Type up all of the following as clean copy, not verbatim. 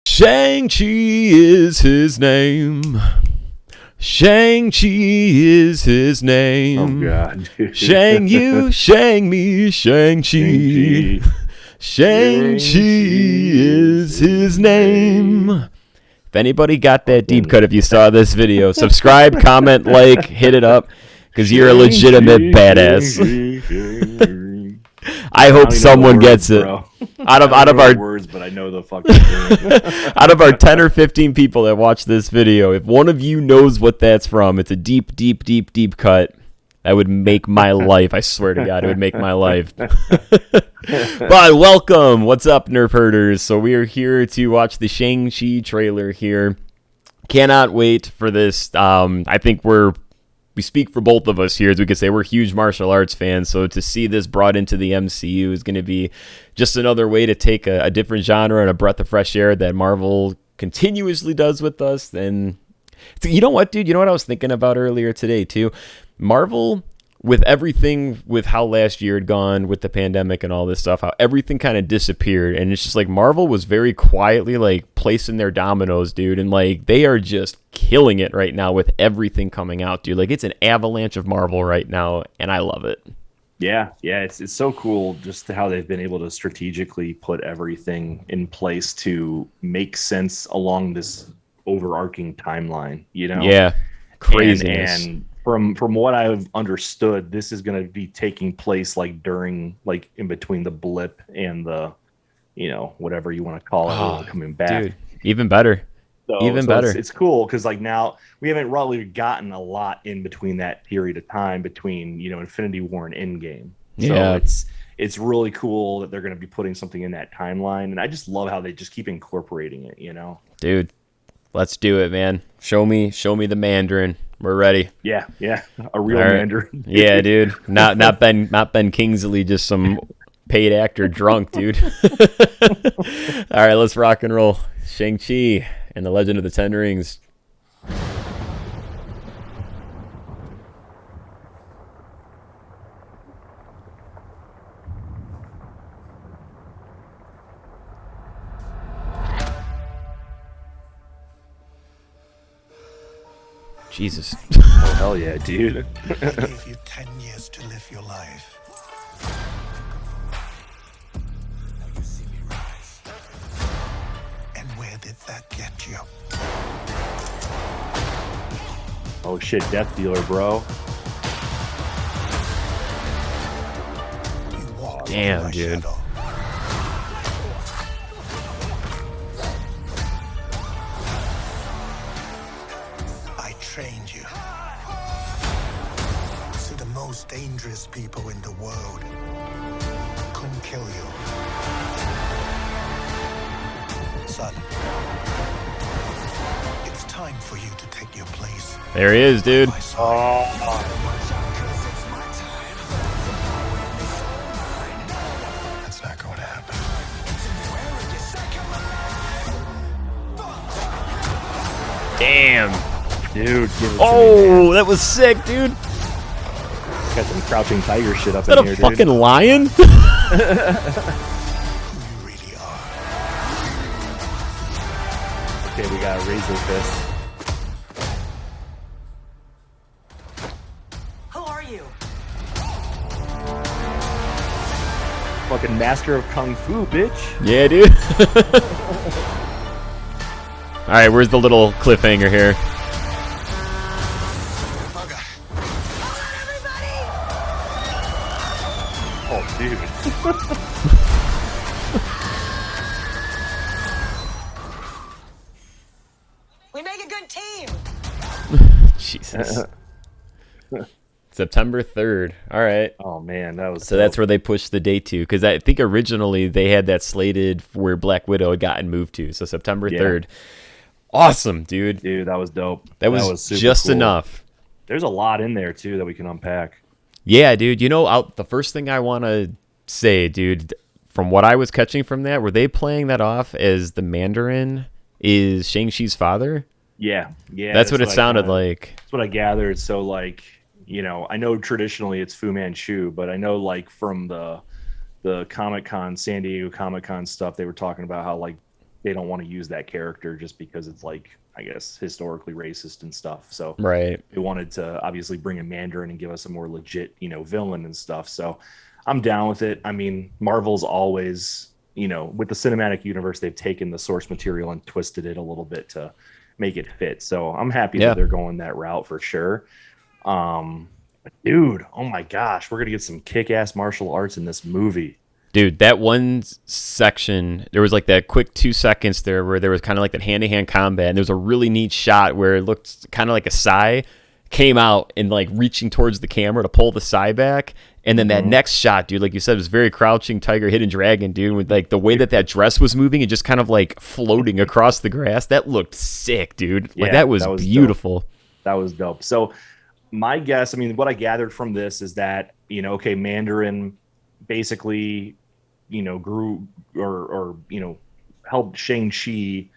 Shang-Chi is his name. Shang-Chi is his name. Oh, God, dude. Shang you, Shang me, Shang-Chi. Shang-Chi is his name. If anybody got that deep cut, if you saw this video, subscribe, comment, like, hit it up, because you're a legitimate badass. I hope someone gets it. Out of our words, but I know the fucking out of our 10 or 15 people that watch this video, if one of you knows what that's from, it's a deep cut. That would make my life. I swear to God, it would make my life. But welcome. What's up, Nerf Herders? So we are here to watch the Shang-Chi trailer here. Cannot wait for this. I think we speak for both of us here, as we could say we're huge martial arts fans. So to see this brought into the MCU is going to be just another way to take a different genre and a breath of fresh air that Marvel continuously does with us. And you know what, dude? You know what I was thinking about earlier today, too? Marvel, with everything, with how last year had gone with the pandemic and all this stuff, how everything kind of disappeared. And it's just like Marvel was very quietly like placing their dominoes, dude. And like they are just killing it right now with everything coming out, dude. Like it's an avalanche of Marvel right now. And I love it. Yeah. It's so cool just how they've been able to strategically put everything in place to make sense along this overarching timeline, you know? Yeah. Craziness. And from what I've understood, this is going to be taking place like in between the blip and the, whatever you want to call it, coming back. Dude, even better. Better. It's cool because like now we haven't really gotten a lot in between that period of time between Infinity War and Endgame. So it's really cool that they're going to be putting something in that timeline, and I just love how they just keep incorporating it. Dude, let's do it, man. Show me the Mandarin. We're ready. Yeah, a real Mandarin. Yeah, dude. Not Ben Kingsley, just some paid actor drunk, dude. All right, let's rock and roll. Shang-Chi and the Legend of the Ten Rings. Jesus. Oh, hell yeah, dude. I gave you 10 years to live your life. Now you see me rise. And where did that get you? Oh shit, Death Dealer, bro. You walked Damn, my dude. shadow. I trained you. So the most dangerous people in the world couldn't kill you. Son, it's time for you to take your place. There he is, dude. My side. That's not going to happen. Damn. Dude, give it to me, Oh, that was sick, dude. Is got some Crouching Tiger shit up that in a here, fucking dude. lion? Who you really are. Okay, we got a Razor Fist. Who are you? Fucking master of Kung Fu, bitch. Yeah, dude. All right, where's the little cliffhanger here? Oh, dude. We make a good team. Jesus. September 3rd. All right. Oh man, that was So that's where they pushed the date to, because I think originally they had that slated for where Black Widow had gotten moved to. So September 3rd. Awesome, dude. Dude, that was dope. That was super just cool. enough. There's a lot in there too that we can unpack. Yeah, dude. The first thing I want to say, dude, from what I was catching from that, were they playing that off as the Mandarin is Shang-Chi's father? Yeah. That's what it sounded like. That's what I gathered. So like, I know traditionally it's Fu Manchu, but I know like from the Comic-Con, San Diego Comic-Con stuff, they were talking about how like they don't want to use that character just because it's like, I guess, historically racist and stuff. So Right. they wanted to obviously bring in Mandarin and give us a more legit, villain and stuff. So I'm down with it. I mean, Marvel's always, with the cinematic universe, they've taken the source material and twisted it a little bit to make it fit. So I'm happy that they're going that route for sure. Dude, oh my gosh, we're gonna get some kick-ass martial arts in this movie. Dude, that one section, there was like that quick 2 seconds there where there was kind of like that hand-to-hand combat, and there was a really neat shot where it looked kind of like a sai came out and like reaching towards the camera to pull the sai back, and then that next shot, dude, like you said, was very Crouching Tiger, Hidden Dragon, dude, with like the way that dress was moving and just kind of like floating across the grass. That looked sick, dude. Like that was beautiful. Dope. That was dope. So my guess, I mean, what I gathered from this is that, okay, Mandarin basically, grew or helped Shang-Chi,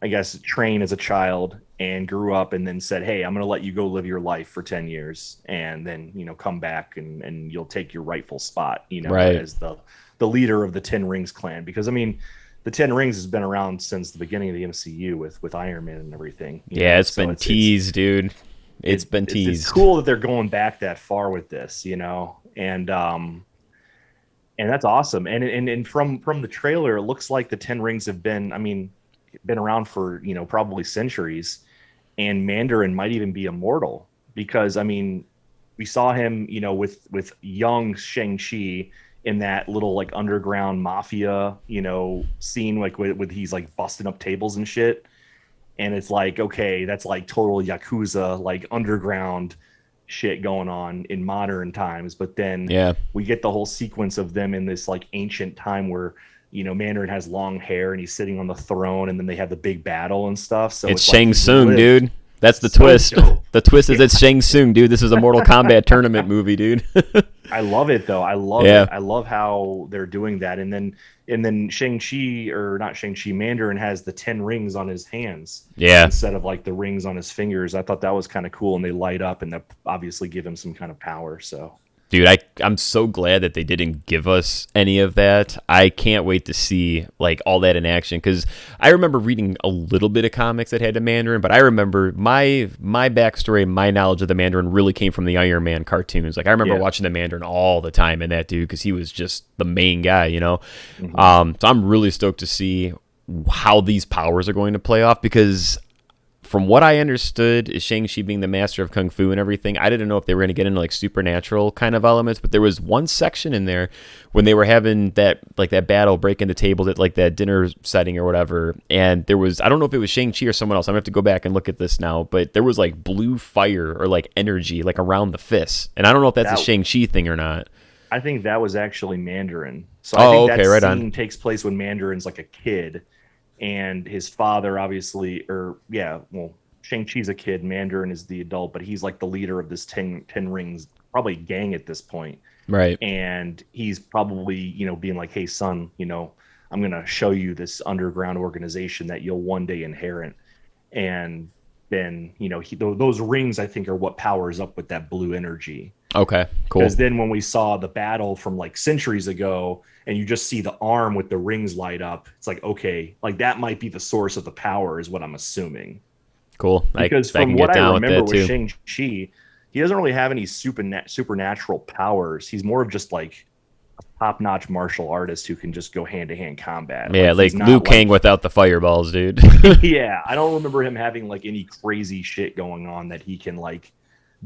I guess, train as a child and grew up and then said, hey, I'm going to let you go live your life for 10 years and then, come back and you'll take your rightful spot, right, as the leader of the Ten Rings clan. Because, I mean, the Ten Rings has been around since the beginning of the MCU with Iron Man and everything. It's been teased, dude. It's been teased. It's cool that they're going back that far with this, and that's awesome. And from the trailer, it looks like the Ten Rings have been around for, probably centuries, and Mandarin might even be immortal because, I mean, we saw him, with young Shang-Chi in that little like underground mafia, scene, like with he's like busting up tables and shit. And it's like, okay, that's like total Yakuza, like underground shit going on in modern times. But then we get the whole sequence of them in this like ancient time where, Mandarin has long hair and he's sitting on the throne, and then they have the big battle and stuff. So it's Shang Tsung, dude. That's the twist. Dope. The twist is it's Shang Tsung, dude. This is a Mortal Kombat tournament movie, dude. I love it though. I love it. I love how they're doing that. And then Shang-Chi, or not Shang-Chi, Mandarin has the 10 rings on his hands. Yeah. Instead of like the rings on his fingers. I thought that was kind of cool, and they light up and they obviously give him some kind of power. So dude, I'm so glad that they didn't give us any of that. I can't wait to see like all that in action, because I remember reading a little bit of comics that had the Mandarin, but I remember my backstory, my knowledge of the Mandarin really came from the Iron Man cartoons. Like I remember watching the Mandarin all the time in that, dude, because he was just the main guy, So I'm really stoked to see how these powers are going to play off, because from what I understood, is Shang-Chi being the master of Kung Fu and everything, I didn't know if they were going to get into like supernatural kind of elements, but there was one section in there when they were having that battle, breaking the tables at like that dinner setting or whatever, and there was, I don't know if it was Shang-Chi or someone else, I'm going to have to go back and look at this now, but there was like blue fire or like energy like around the fists, and I don't know if that's a Shang-Chi thing or not. I think that was actually Mandarin. So I think that right scene on. takes place when Mandarin's like a kid, and his father obviously, Shang-Chi's a kid, Mandarin is the adult, but he's like the leader of this 10 Rings, probably gang at this point. Right. And he's probably, being like, hey, son, I'm going to show you this underground organization that you'll one day inherit. And then, those rings, I think, are what powers up with that blue energy. Okay, cool. Because then when we saw the battle from like centuries ago, and you just see the arm with the rings light up, it's like, okay, like that might be the source of the power, is what I'm assuming. Cool. Because from what I remember with Shang-Chi, he doesn't really have any supernatural powers. He's more of just like a top-notch martial artist who can just go hand-to-hand combat. Yeah, like Liu Kang without the fireballs, dude. Yeah, I don't remember him having like any crazy shit going on that he can like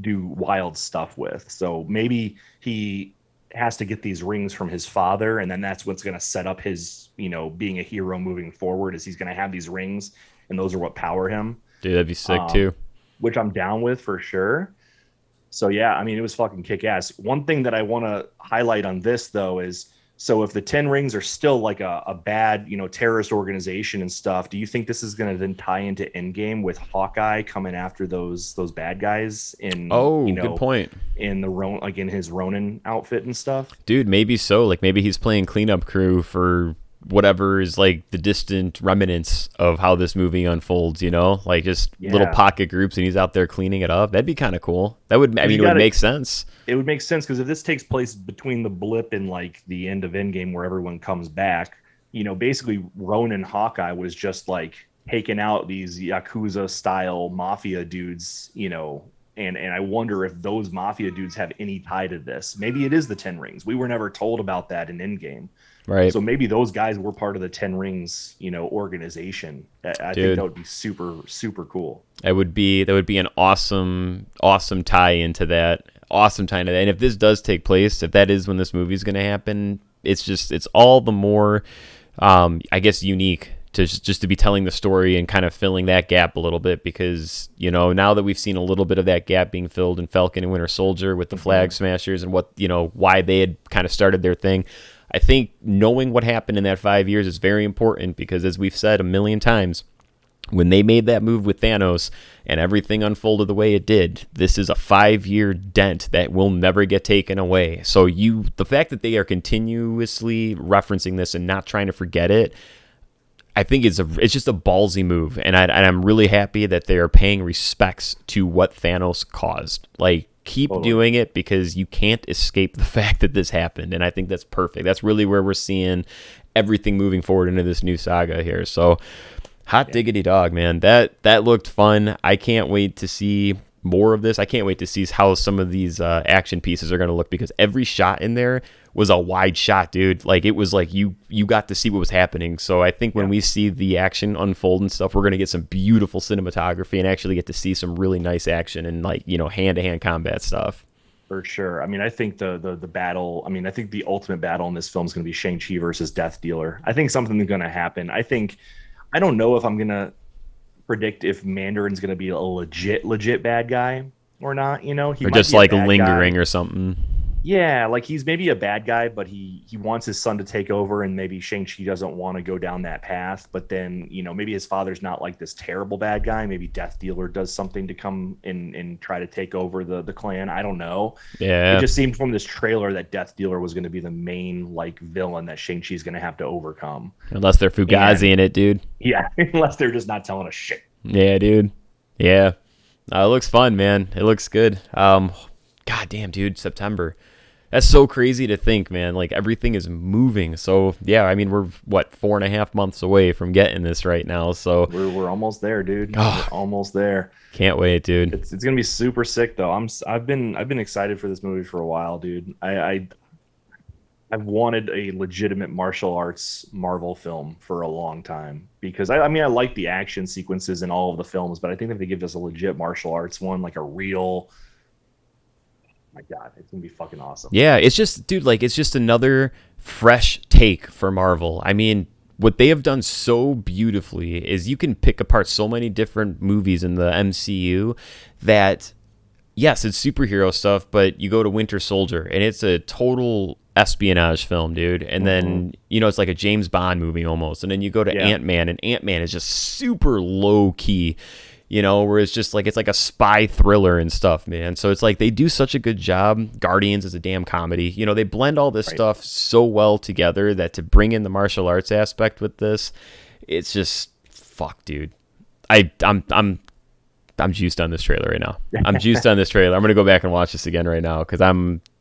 do wild stuff with. So maybe he has to get these rings from his father, and then that's what's going to set up his, being a hero moving forward, is he's going to have these rings, and those are what power him. Dude, that'd be sick too. Which I'm down with for sure. So yeah, I mean, it was fucking kick-ass. One thing that I want to highlight on this though is, so if the 10 Rings are still like a bad, terrorist organization and stuff, do you think this is going to then tie into Endgame with Hawkeye coming after those bad guys in? Good point. In the in his Ronin outfit and stuff. Dude, maybe so. Like maybe he's playing cleanup crew for whatever is like the distant remnants of how this movie unfolds, like just little pocket groups, and he's out there cleaning it up. That'd be kind of cool. That would, it would make sense. It would make sense, because if this takes place between the blip and like the end of Endgame where everyone comes back, basically Ronin Hawkeye was just like taking out these Yakuza style mafia dudes, and I wonder if those mafia dudes have any tie to this. Maybe it is the 10 Rings. We were never told about that in Endgame. Right. So maybe those guys were part of the 10 Rings, organization. I think that would be super, super cool. That would be an awesome tie into that. Awesome tie into that. And if this does take place, if that is when this movie is going to happen, it's all the more, I guess, unique to just to be telling the story and kind of filling that gap a little bit, because now that we've seen a little bit of that gap being filled in Falcon and Winter Soldier with the Flag Smashers and what why they had kind of started their thing. I think knowing what happened in that 5 years is very important, because as we've said a million times, when they made that move with Thanos and everything unfolded the way it did, this is a 5-year dent that will never get taken away. So the fact that they are continuously referencing this and not trying to forget it, I think it's just a ballsy move, and I'm really happy that they are paying respects to what Thanos caused. Like, keep doing it, because you can't escape the fact that this happened, and I think that's perfect. That's really where we're seeing everything moving forward into this new saga here. So, hot diggity dog, man. That looked fun. I can't wait to see more of this. I can't wait to see how some of these action pieces are going to look, because every shot in there was a wide shot, dude. Like, it was like you got to see what was happening. So I think when we see the action unfold and stuff, we're going to get some beautiful cinematography and actually get to see some really nice action and hand-to-hand combat stuff. For sure. I mean, I think the battle, I think the ultimate battle in this film is going to be Shang-Chi versus Death Dealer. I think something's going to happen. I don't know if I'm going to predict if Mandarin's going to be a legit bad guy or not. He or might just be a like bad lingering guy. or something. Yeah, like he's maybe a bad guy, but he wants his son to take over, and maybe Shang-Chi doesn't want to go down that path. But then, maybe his father's not like this terrible bad guy. Maybe Death Dealer does something to come in and try to take over the clan. I don't know. Yeah. It just seemed from this trailer that Death Dealer was going to be the main villain that Shang-Chi's going to have to overcome. Unless they're Fugazi in it, dude. Yeah, unless they're just not telling us shit. Yeah, dude. Yeah. It looks fun, man. It looks good. God damn, dude. September. That's so crazy to think, man. Like, everything is moving. So, yeah, we're, 4.5 months away from getting this right now. So we're almost there, dude. Oh, we're almost there. Can't wait, dude. It's gonna be super sick, though. I've been excited for this movie for a while, dude. I've wanted a legitimate martial arts Marvel film for a long time, because I like the action sequences in all of the films, but I think if they give us a legit martial arts one, like a real, my God, it's gonna be fucking awesome. Yeah, it's just, dude, it's just another fresh take for Marvel. What they have done so beautifully is you can pick apart so many different movies in the MCU that, yes, it's superhero stuff, but you go to Winter Soldier and it's a total espionage film, dude. And then, it's like a James Bond movie almost. And then you go to Ant-Man, and Ant-Man is just super low key. Where it's just it's like a spy thriller and stuff, man. So it's like they do such a good job. Guardians is a damn comedy. They blend all this stuff so well together that to bring in the martial arts aspect with this, it's just fuck, dude. I'm juiced on this trailer right now. I'm juiced on this trailer. I'm gonna go back and watch this again right now, because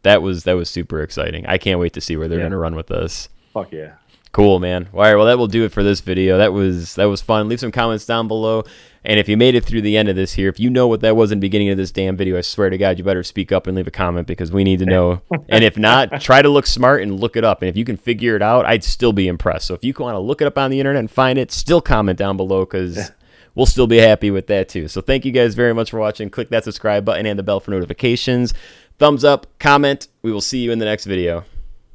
that was super exciting. I can't wait to see where they're gonna run with this. Fuck yeah. Cool, man. All right, well, that will do it for this video. That was fun. Leave some comments down below. And if you made it through the end of this here, if you know what that was in the beginning of this damn video, I swear to God, you better speak up and leave a comment, because we need to know. And if not, try to look smart and look it up. And if you can figure it out, I'd still be impressed. So if you want to look it up on the internet and find it, still comment down below, because we'll still be happy with that too. So thank you guys very much for watching. Click that subscribe button and the bell for notifications. Thumbs up, comment. We will see you in the next video.